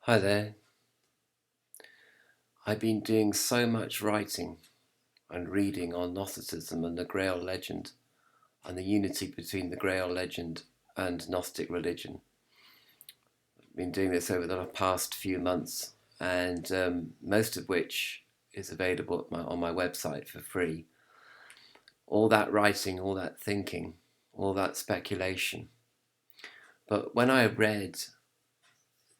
Hi there. I've been doing so much writing and reading on Gnosticism and the Grail legend and the unity between the Grail legend and Gnostic religion. I've been doing this over the past few months, and most of which is available on my website for free. All that writing, all that thinking, all that speculation. But when I read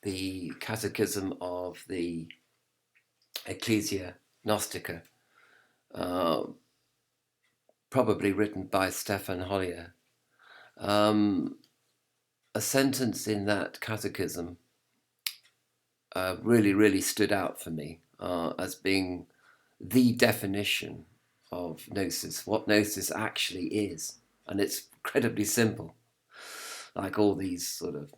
the Catechism of the Ecclesia Gnostica, uh, probably written by Stefan Hollier, um, a sentence in that catechism really stood out for me as being the definition of gnosis, what gnosis actually is. And it's incredibly simple, like all these sort of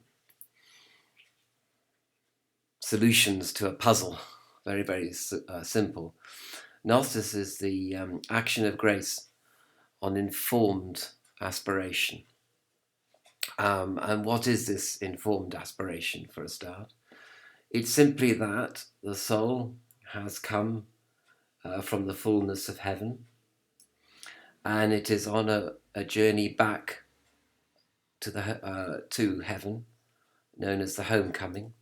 solutions to a puzzle, very simple. Gnosis is the action of grace on informed aspiration. And what is this informed aspiration, for a start? It's simply that the soul has come from the fullness of heaven, and it is on a journey back to heaven, known as the homecoming.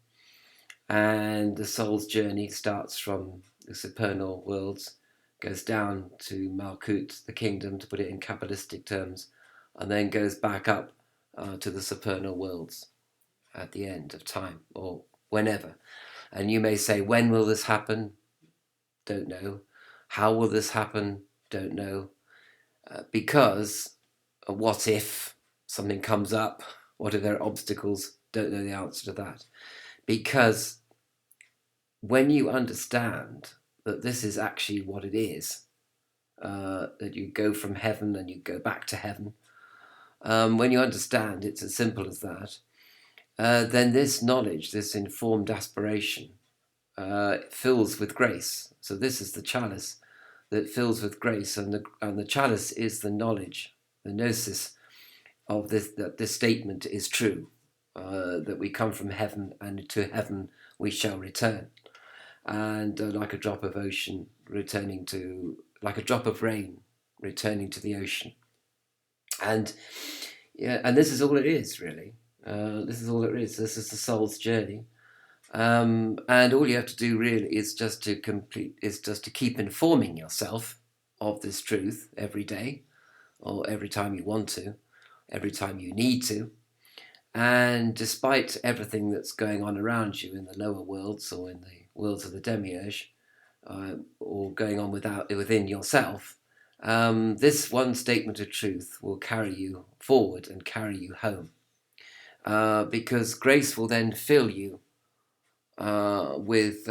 And the soul's journey starts from the supernal worlds, goes down to Malkut, the kingdom, to put it in Kabbalistic terms, and then goes back up to the supernal worlds at the end of time, or whenever. And you may say, when will this happen? Don't know. How will this happen? Don't know. Because what if something comes up? What if there are obstacles? Don't know the answer to that. Because when you understand that this is actually what it is, that you go from heaven and you go back to heaven, when you understand it's as simple as that, then this knowledge, this informed aspiration, fills with grace. So this is the chalice that fills with grace, and the chalice is the knowledge, the gnosis of this, that this statement is true, that we come from heaven, and to heaven we shall return, and like a drop of ocean returning to, like a drop of rain returning to the ocean, and yeah, and this is all it is really. This is all it is. This is the soul's journey. And all you have to do really is just to keep informing yourself of this truth every day, or every time you want to, every time you need to. And despite everything that's going on around you in the lower worlds or in the worlds of the demiurge, or going on within yourself, this one statement of truth will carry you forward and carry you home, because grace will then fill you with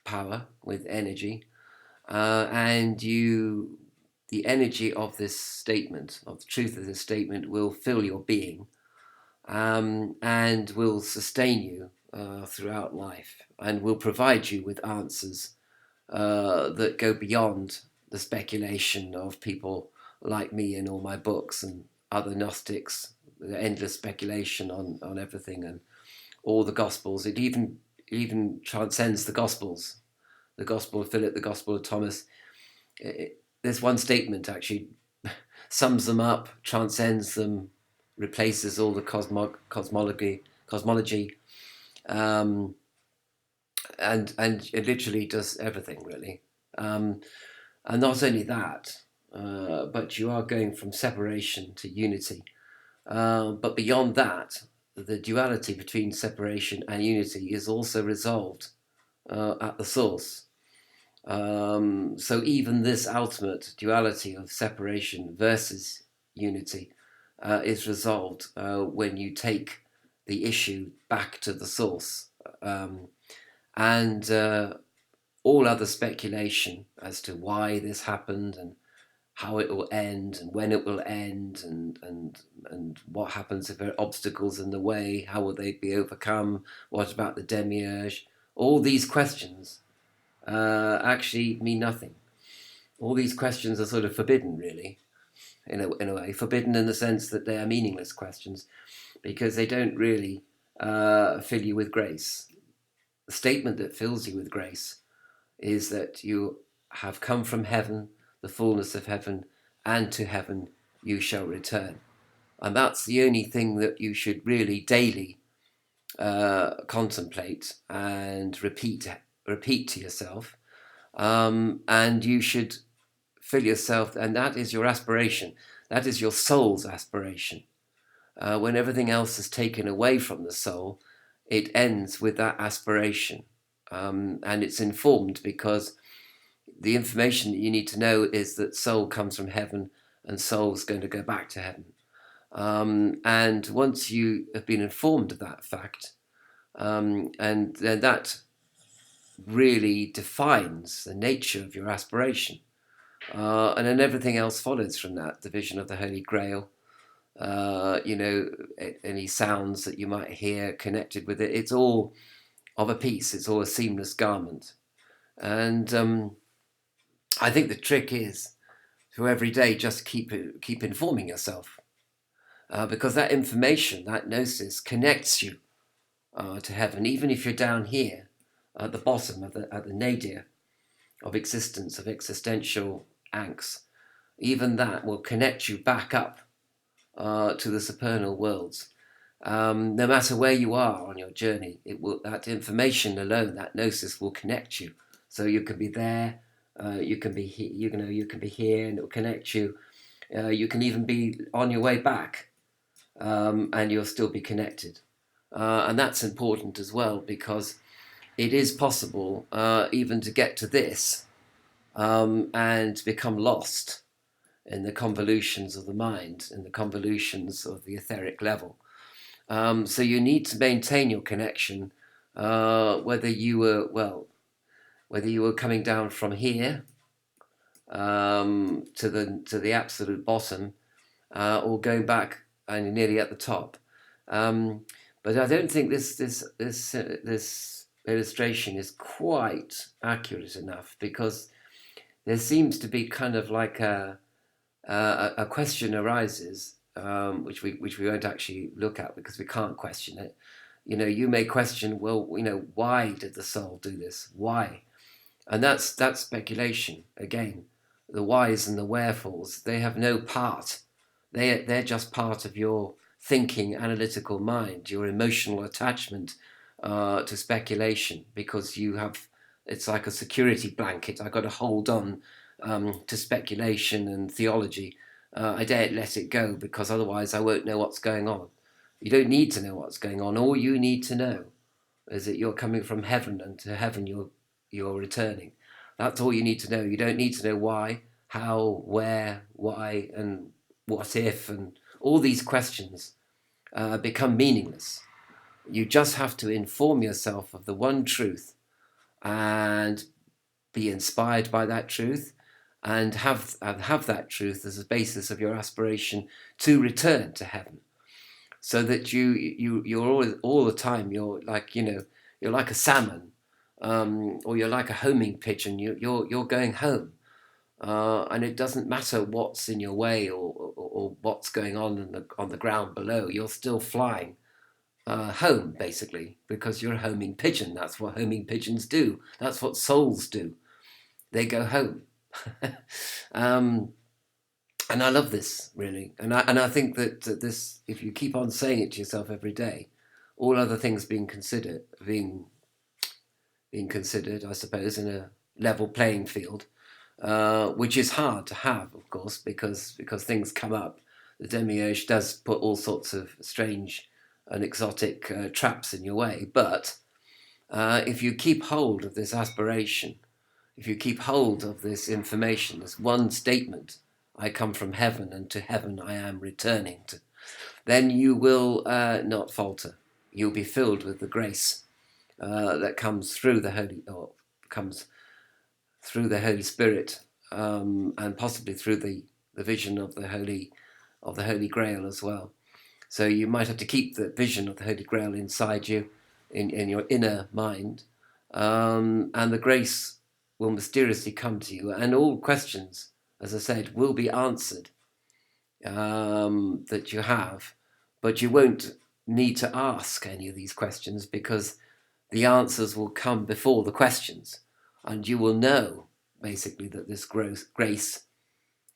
power, with energy, and the energy of this statement, of the truth of this statement, will fill your being, and will sustain you throughout life, and will provide you with answers that go beyond the speculation of people like me in all my books and other Gnostics, the endless speculation on everything and all the Gospels. It even transcends the Gospels. The Gospel of Philip, the Gospel of Thomas. This one statement actually sums them up, transcends them, replaces all the cosmology, um, and it literally does everything really. And not only that, but you are going from separation to unity. But beyond that, the duality between separation and unity is also resolved at the source. So even this ultimate duality of separation versus unity is resolved when you take the issue back to the source. And all other speculation as to why this happened and how it will end and when it will end, and what happens if there are obstacles in the way, how will they be overcome, what about the demiurge, all these questions actually mean nothing. All these questions are sort of forbidden really, in a way, forbidden in the sense that they are meaningless questions, because they don't really fill you with grace. The statement that fills you with grace is that you have come from heaven, the fullness of heaven, and to heaven you shall return. And that's the only thing that you should really daily contemplate and repeat to yourself. And you should fill yourself, and that is your aspiration. That is your soul's aspiration. When everything else is taken away from the soul, it ends with that aspiration. And it's informed because the information that you need to know is that soul comes from heaven and soul's going to go back to heaven. And once you have been informed of that fact, and then that really defines the nature of your aspiration. And then everything else follows from that. The vision of the Holy Grail, any sounds that you might hear connected with it, it's all of a piece. It's all a seamless garment. And I think the trick is to every day just keep informing yourself, because that information, that gnosis, connects you to heaven, even if you're down here at the bottom of the nadir of existence, of existential angst. Even that will connect you back up to the supernal worlds. No matter where you are on your journey, that information alone, that gnosis, will connect you. So you can be there, you can be you can be here, and it will connect you. You can even be on your way back, and you'll still be connected. And that's important as well, because it is possible even to get to this and become lost in the convolutions of the mind, in the convolutions of the etheric level. So you need to maintain your connection, whether you were coming down from here to the absolute bottom, or going back and nearly at the top. But I don't think this illustration is quite accurate enough, because there seems to be kind of like a question arises, which we won't actually look at because we can't question it. You may question, well, why did the soul do this? Why? And that's speculation again. The whys and the wherefores, they have no part. They're just part of your thinking, analytical mind, your emotional attachment to speculation, because it's like a security blanket. I've got to hold on to speculation and theology. I daren't let it go, because otherwise I won't know what's going on. You don't need to know what's going on. All you need to know is that you're coming from heaven, and to heaven you're returning. That's all you need to know. You don't need to know why, how, where, why, and what if, and all these questions become meaningless. You just have to inform yourself of the one truth and be inspired by that truth, and have that truth as a basis of your aspiration to return to heaven, so that you're all the time, you're like a salmon, or you're like a homing pigeon. You're going home, and it doesn't matter what's in your way, or what's going on the ground below. You're still flying home, basically, because you're a homing pigeon. That's what homing pigeons do. That's what souls do. They go home. And I love this, really. And I think that this, if you keep on saying it to yourself every day, all other things being considered, I suppose, in a level playing field, which is hard to have, of course, because things come up. The demiurge does put all sorts of strange and exotic traps in your way. But if you keep hold of this aspiration, if you keep hold of this information, this one statement, I come from heaven, and to heaven I am returning to, then you will not falter. You'll be filled with the grace that comes through the Holy Spirit, and possibly through the vision of the Holy Grail as well. So you might have to keep the vision of the Holy Grail inside you, in your inner mind, and the grace will mysteriously come to you, and all questions, as I said, will be answered that you have, but you won't need to ask any of these questions, because the answers will come before the questions, and you will know basically that this grace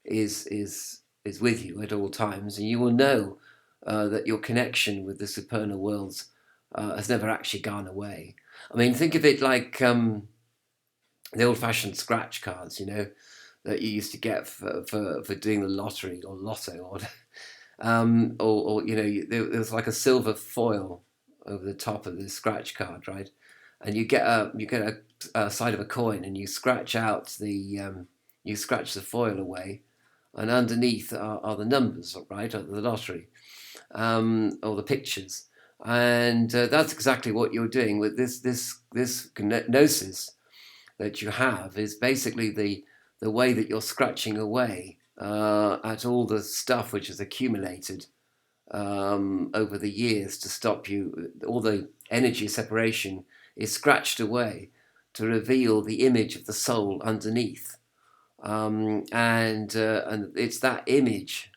is with you at all times, and you will know that your connection with the supernal worlds has never actually gone away. I mean, think of it like the old-fashioned scratch cards, that you used to get for doing the lottery or lotto, or there was like a silver foil over the top of the scratch card, right? And you get a side of a coin, and you scratch out you scratch the foil away, and underneath are the numbers, right, of the lottery, or the pictures. And that's exactly what you're doing with this gnosis that you have. Is basically the way that you're scratching away at all the stuff which has accumulated over the years to stop you. All the energy separation is scratched away to reveal the image of the soul underneath. And it's that image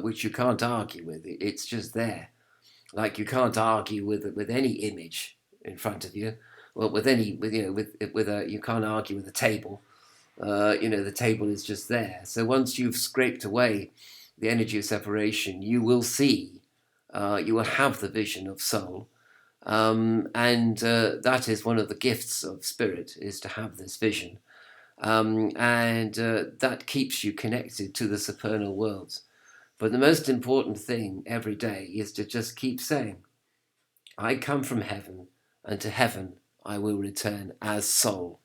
which you can't argue with. It's just there. Like, you can't argue with any image in front of you. Well, you can't argue with a table. The table is just there. So once you've scraped away the energy of separation, you will see, you will have the vision of soul. And that is one of the gifts of spirit, is to have this vision. And that keeps you connected to the supernal worlds. But the most important thing every day is to just keep saying, I come from heaven, and to heaven I will return as soul.